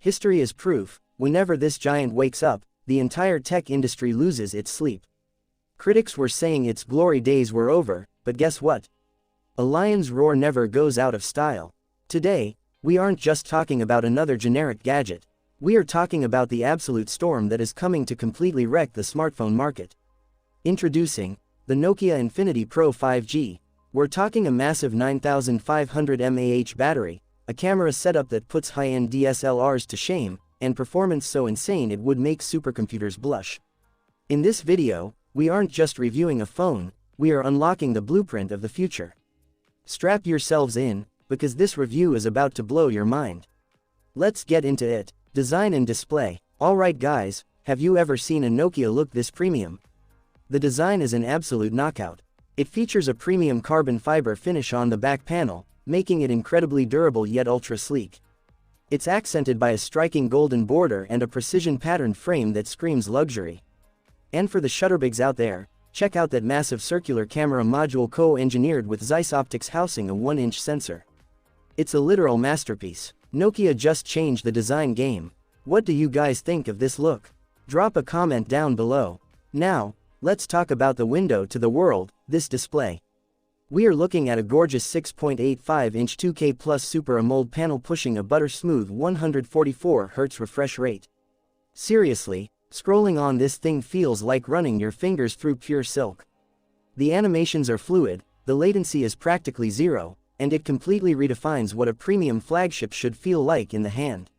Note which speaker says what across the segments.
Speaker 1: History is proof, whenever this giant wakes up, the entire tech industry loses its sleep. Critics were saying its glory days were over, but guess what? A lion's roar never goes out of style. Today, we aren't just talking about another generic gadget. We are talking about the absolute storm that is coming to completely wreck the smartphone market. Introducing the Nokia Infinity Pro 5G. We're talking a massive 9500 mAh battery, a camera setup that puts high-end DSLRs to shame, and performance so insane it would make supercomputers blush. In this video, we aren't just reviewing a phone, we are unlocking the blueprint of the future. Strap yourselves in, because this review is about to blow your mind. Let's get into it. Design and display. Alright guys, have you ever seen a Nokia look this premium? The design is an absolute knockout. It features a premium carbon fiber finish on the back panel, making it incredibly durable yet ultra sleek. It's accented by a striking golden border and a precision patterned frame that screams luxury. And for the shutterbigs out there, check out that massive circular camera module co-engineered with Zeiss Optics housing a 1-inch sensor. It's a literal masterpiece. Nokia just changed the design game. What do you guys think of this look? Drop a comment down below. Now, let's talk about the window to the world, this display. We are looking at a gorgeous 6.85-inch 2K Plus Super AMOLED panel pushing a butter-smooth 144Hz refresh rate. Seriously, scrolling on this thing feels like running your fingers through pure silk. The animations are fluid, the latency is practically zero, and it completely redefines what a premium flagship should feel like in the hand.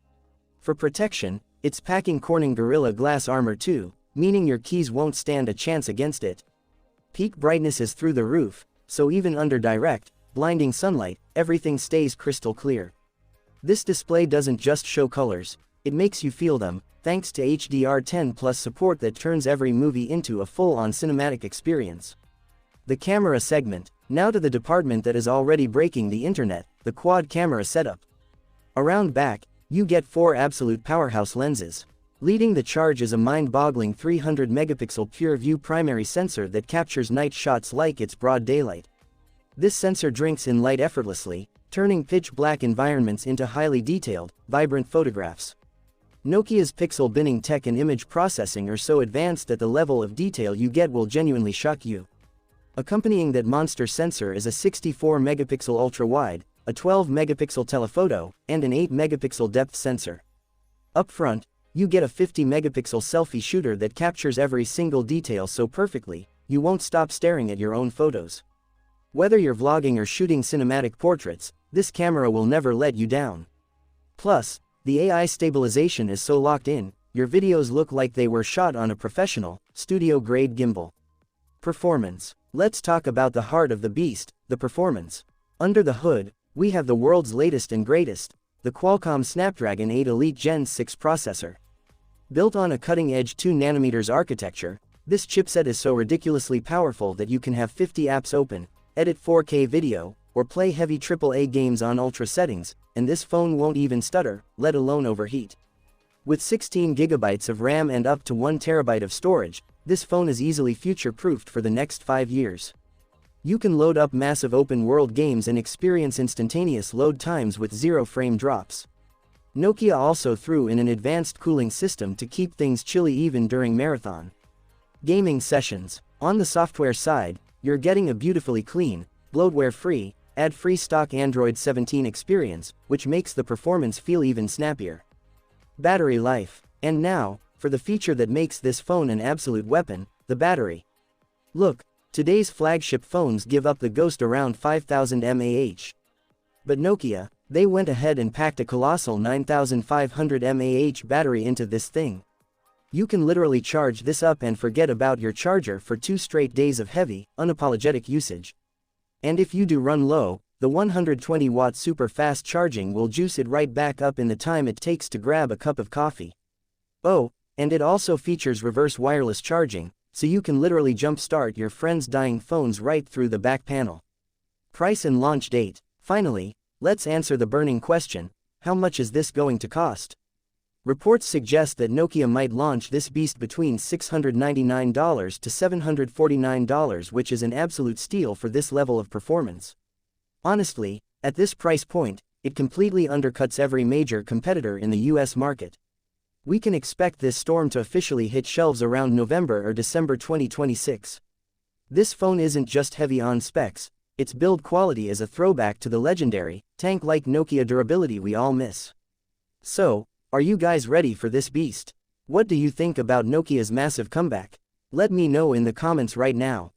Speaker 1: For protection, it's packing Corning Gorilla Glass armor too, meaning your keys won't stand a chance against it. Peak brightness is through the roof, so even under direct, blinding sunlight, everything stays crystal clear. This display doesn't just show colors, it makes you feel them, thanks to HDR10 Plus support that turns every movie into a full-on cinematic experience. The camera segment. Now to the department that is already breaking the internet, the quad camera setup. Around back, you get 4 absolute powerhouse lenses. Leading the charge is a mind-boggling 300 megapixel pure view primary sensor that captures night shots like it's broad daylight. This sensor drinks in light effortlessly, turning pitch black environments into highly detailed, vibrant photographs. Nokia's pixel binning tech and image processing are so advanced that the level of detail you get will genuinely shock you. Accompanying that monster sensor is a 64 megapixel ultra-wide, a 12 megapixel telephoto, and an 8 megapixel depth sensor. Up front, you get a 50 megapixel selfie shooter that captures every single detail so perfectly, you won't stop staring at your own photos. Whether you're vlogging or shooting cinematic portraits, this camera will never let you down. Plus, the AI stabilization is so locked in, your videos look like they were shot on a professional, studio-grade gimbal. Performance. Let's talk about the heart of the beast, the performance. Under the hood, we have the world's latest and greatest, the Qualcomm Snapdragon 8 Elite Gen 6 processor. Built on a cutting-edge 2nm architecture, this chipset is so ridiculously powerful that you can have 50 apps open, edit 4K video, or play heavy AAA games on ultra settings, and this phone won't even stutter, let alone overheat. With 16 GB of RAM and up to 1 TB of storage, this phone is easily future-proofed for the next 5 years. You can load up massive open-world games and experience instantaneous load times with 0 frame drops. Nokia also threw in an advanced cooling system to keep things chilly even during marathon gaming sessions. On the software side, you're getting a beautifully clean, bloatware-free, ad-free stock Android 17 experience, which makes the performance feel even snappier. Battery life. And now, for the feature that makes this phone an absolute weapon, the battery. Look, today's flagship phones give up the ghost around 5000 mAh. But Nokia, they went ahead and packed a colossal 9500 mAh battery into this thing. You can literally charge this up and forget about your charger for 2 straight days of heavy, unapologetic usage. And if you do run low, the 120-watt super fast charging will juice it right back up in the time it takes to grab a cup of coffee. Oh, and it also features reverse wireless charging, so you can literally jump-start your friend's dying phones right through the back panel. Price and launch date. Finally, let's answer the burning question, how much is this going to cost? Reports suggest that Nokia might launch this beast between $699 to $749, which is an absolute steal for this level of performance. Honestly, at this price point, it completely undercuts every major competitor in the US market. We can expect this storm to officially hit shelves around November or December 2026. This phone isn't just heavy on specs, its build quality is a throwback to the legendary, tank-like Nokia durability we all miss. So, are you guys ready for this beast? What do you think about Nokia's massive comeback? Let me know in the comments right now.